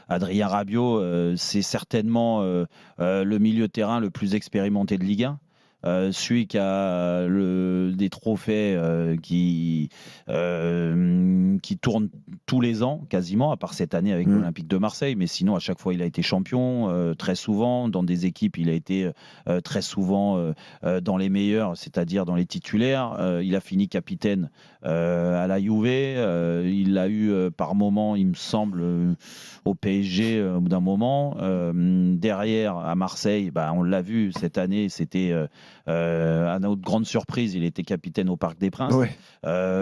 Adrien Rabiot, c'est certainement le milieu de terrain le plus expérimenté de Ligue 1. Celui qui a des trophées qui tournent tous les ans, quasiment, à part cette année avec l'Olympique de Marseille. Mais sinon, à chaque fois, il a été champion, très souvent. Dans des équipes, il a été très souvent dans les meilleurs, c'est-à-dire dans les titulaires. Il a fini capitaine à la Juve. Il l'a eu par moment, il me semble, au PSG au bout d'un moment. Derrière, à Marseille, on l'a vu cette année, c'était à notre grande surprise, il était capitaine au Parc des Princes. Ouais.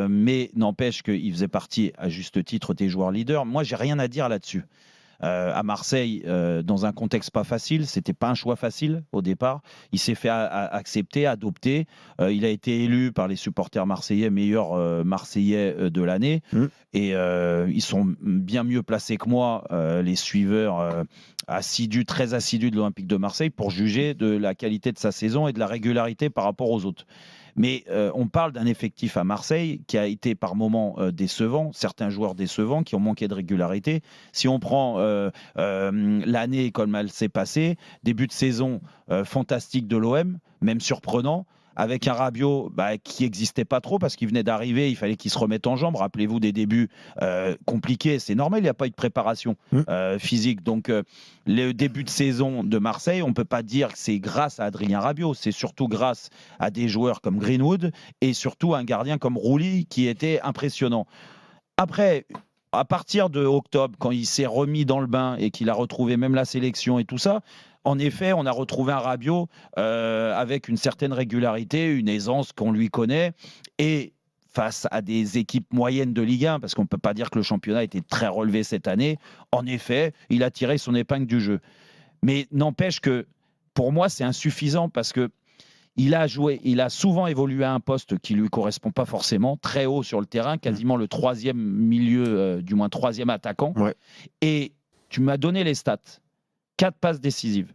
Mais n'empêche qu'il faisait partie, à juste titre, des joueurs leaders. Moi, j'ai rien à dire là-dessus. À Marseille, dans un contexte pas facile, c'était pas un choix facile au départ. Il s'est fait accepter, adopter. Il a été élu par les supporters marseillais meilleur Marseillais de l'année. Et ils sont bien mieux placés que moi, les suiveurs assidus, très assidus de l'Olympique de Marseille, pour juger de la qualité de sa saison et de la régularité par rapport aux autres. Mais on parle d'un effectif à Marseille qui a été par moments décevant, certains joueurs décevants qui ont manqué de régularité. Si on prend l'année comme elle s'est passée, début de saison fantastique de l'OM, même surprenant, avec un Rabiot qui n'existait pas trop parce qu'il venait d'arriver, il fallait qu'il se remette en jambes. Rappelez-vous des débuts compliqués, c'est normal, il n'y a pas eu de préparation physique. Donc le début de saison de Marseille, on ne peut pas dire que c'est grâce à Adrien Rabiot, c'est surtout grâce à des joueurs comme Greenwood et surtout un gardien comme Rouli qui était impressionnant. Après, à partir de octobre, quand il s'est remis dans le bain et qu'il a retrouvé même la sélection et tout ça, en effet, on a retrouvé un Rabiot avec une certaine régularité, une aisance qu'on lui connaît. Et face à des équipes moyennes de Ligue 1, parce qu'on ne peut pas dire que le championnat était très relevé cette année, en effet, il a tiré son épingle du jeu. Mais n'empêche que, pour moi, c'est insuffisant parce que il a souvent évolué à un poste qui ne lui correspond pas forcément, très haut sur le terrain, quasiment le troisième milieu, du moins troisième attaquant. Ouais. Et tu m'as donné les stats. 4 passes décisives.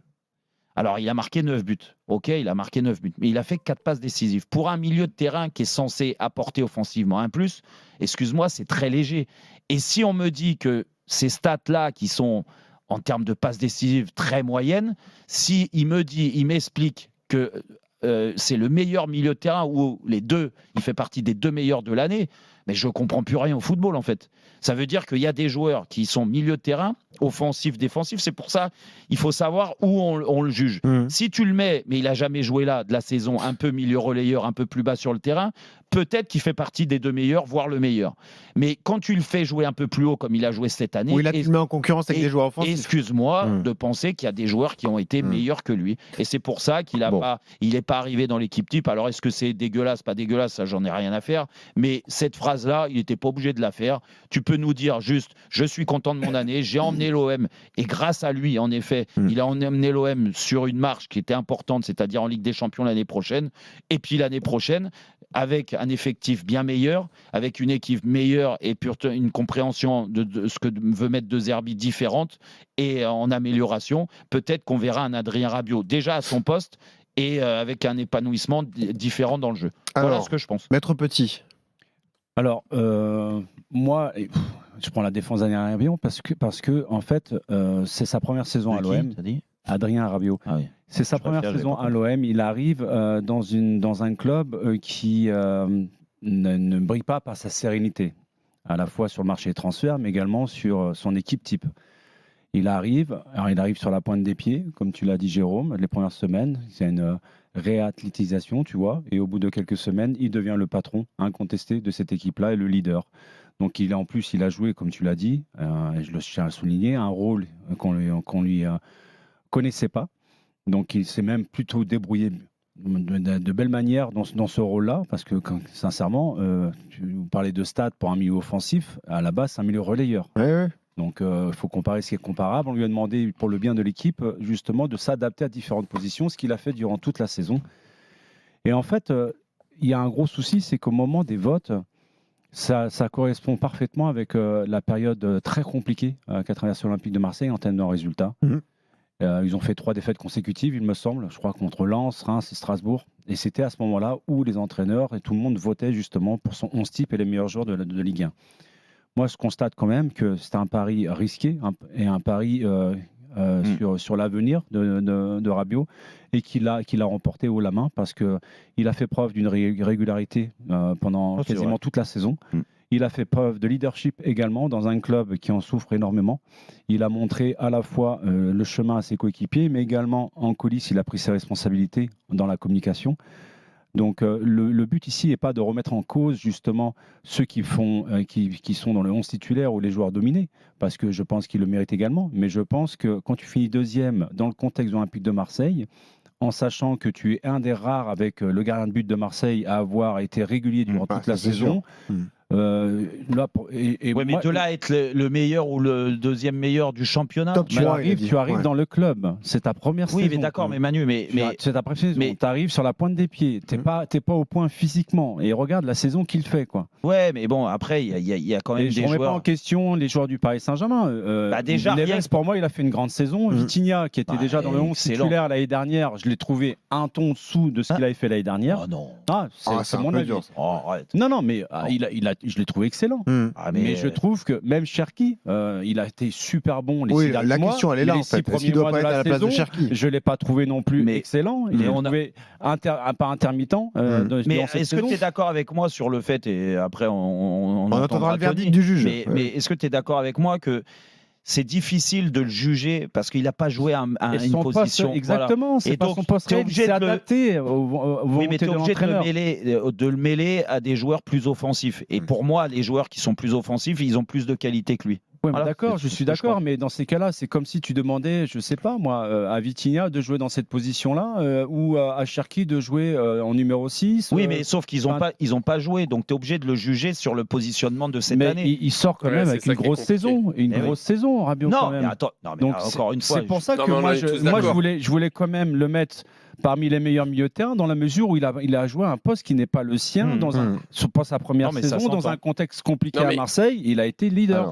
Alors, il a marqué 9 buts. OK, il a marqué 9 buts. Mais il a fait 4 passes décisives. Pour un milieu de terrain qui est censé apporter offensivement un plus, excuse-moi, c'est très léger. Et si on me dit que ces stats-là, qui sont en termes de passes décisives très moyennes, si il m'explique que c'est le meilleur milieu de terrain ou les deux, il fait partie des 2 meilleurs de l'année, mais je ne comprends plus rien au football en fait. Ça veut dire qu'il y a des joueurs qui sont milieu de terrain, offensif, défensif. C'est pour ça il faut savoir où on le juge. Si tu le mets, mais il n'a jamais joué là de la saison, un peu milieu relayeur, un peu plus bas sur le terrain, peut-être qu'il fait partie des 2 meilleurs, voire le meilleur. Mais quand tu le fais jouer un peu plus haut, comme il a joué cette année, oui, là, tu le mets en concurrence avec des joueurs offensifs. Excuse-moi de penser qu'il y a des joueurs qui ont été meilleurs que lui. Et c'est pour ça qu'il n'est pas arrivé dans l'équipe type. Alors, est-ce que c'est dégueulasse, pas dégueulasse, ça, j'en ai rien à faire. Mais cette phrase-là, il n'était pas obligé de la faire. Tu peux nous dire juste, je suis content de mon année, j'ai emmené l'OM. Et grâce à lui, en effet, il a emmené l'OM sur une marche qui était importante, c'est-à-dire en Ligue des Champions l'année prochaine. Et puis l'année prochaine, avec un effectif bien meilleur, avec une équipe meilleure et une compréhension de ce que veut mettre De Zerbi différente et en amélioration, peut-être qu'on verra un Adrien Rabiot déjà à son poste et avec un épanouissement différent dans le jeu. Alors, voilà ce que je pense. Maître Petit. Alors, moi, je prends la défense d'Adrien Rabiot parce que en fait, c'est sa première saison à l'OM. Adrien Rabiot. Ah oui. C'est sa première saison à l'OM. Il arrive dans un club qui ne brille pas par sa sérénité, à la fois sur le marché des transferts, mais également sur son équipe type. Il arrive sur la pointe des pieds, comme tu l'as dit, Jérôme, les premières semaines. C'est une réathlétisation, tu vois. Et au bout de quelques semaines, il devient le patron incontesté de cette équipe-là et le leader. Donc, il a joué, comme tu l'as dit, et je le tiens à souligner, un rôle qu'on lui connaissait pas. Donc, il s'est même plutôt débrouillé de belle manière dans ce rôle-là, parce que sincèrement, tu parlais de stats pour un milieu offensif, à la base, c'est un milieu relayeur. Ouais. Donc, il faut comparer ce qui est comparable. On lui a demandé, pour le bien de l'équipe, justement, de s'adapter à différentes positions, ce qu'il a fait durant toute la saison. Et en fait, il y a un gros souci, c'est qu'au moment des votes, ça correspond parfaitement avec la période très compliquée qu'a traversé l'Olympique de Marseille en termes de résultats. Ils ont fait 3 défaites consécutives, il me semble, je crois, contre Lens, Reims et Strasbourg. Et c'était à ce moment-là où les entraîneurs et tout le monde votait justement pour son 11 type et les meilleurs joueurs de Ligue 1. moi, je constate quand même que c'est un pari risqué et un pari sur l'avenir de Rabiot et qu'il a remporté haut la main parce qu'il a fait preuve d'une régularité pendant quasiment toute la saison. Il a fait preuve de leadership également dans un club qui en souffre énormément. Il a montré à la fois le chemin à ses coéquipiers, mais également en coulisses, il a pris ses responsabilités dans la communication. Donc le but ici n'est pas de remettre en cause justement ceux qui sont dans le 11 titulaire ou les joueurs dominés, parce que je pense qu'ils le méritent également. Mais je pense que quand tu finis deuxième dans le contexte de l'Olympique de Marseille, en sachant que tu es un des rares avec le gardien de but de Marseille à avoir été régulier durant toute la saison. Mais de là à être le meilleur ou le deuxième meilleur du championnat, tu arrives dans le club, c'est ta première saison. Oui, mais d'accord, mais Manu, c'est ta première saison. Tu arrives sur la pointe des pieds, t'es pas au point physiquement. Et regarde la saison qu'il fait, quoi. Ouais, mais bon, après il y a quand même des joueurs. Je remets pas en question les joueurs du Paris Saint-Germain. Déjà, Neves, pour moi, il a fait une grande saison. Vitinha, qui était déjà dans le 11 titulaire l'année dernière, je l'ai trouvé un ton dessous de ce qu'il avait fait l'année dernière. Oh non. C'est mon avis. Non, mais je l'ai trouvé excellent. Mais je trouve que même Cherki, il a été super bon les 6 derniers mois. La question, elle est là, en fait. Est-ce qu'il doit pas être à la place de Cherki ? Je ne l'ai pas trouvé non plus excellent. Il est trouvé pas intermittent. Mais est-ce que tu es d'accord avec moi sur le fait, et après on entendra le verdict du juge. Mais est-ce que tu es d'accord avec moi que c'est difficile de le juger parce qu'il n'a pas joué à une position. Exactement, voilà. C'est pas son poste, c'est adapté oui, mais tu es obligé de le mêler à des joueurs plus offensifs. Et pour moi, les joueurs qui sont plus offensifs, ils ont plus de qualité que lui. Oui, d'accord, je suis d'accord, mais dans ces cas-là, c'est comme si tu demandais, je sais pas moi, à Vitinha de jouer dans cette position-là ou à Cherki de jouer en numéro 6. Oui, mais sauf qu'ils n'ont pas joué, donc tu es obligé de le juger sur le positionnement de cette année. Il sort quand même avec une grosse saison, saison, Rabiot. Non, mais attends, donc encore une fois. C'est pour ça que moi, je voulais quand même le mettre parmi les meilleurs milieux de terrain dans la mesure où il a joué un poste qui n'est pas le sien pas sa première saison dans un contexte compliqué à Marseille. Il a été leader.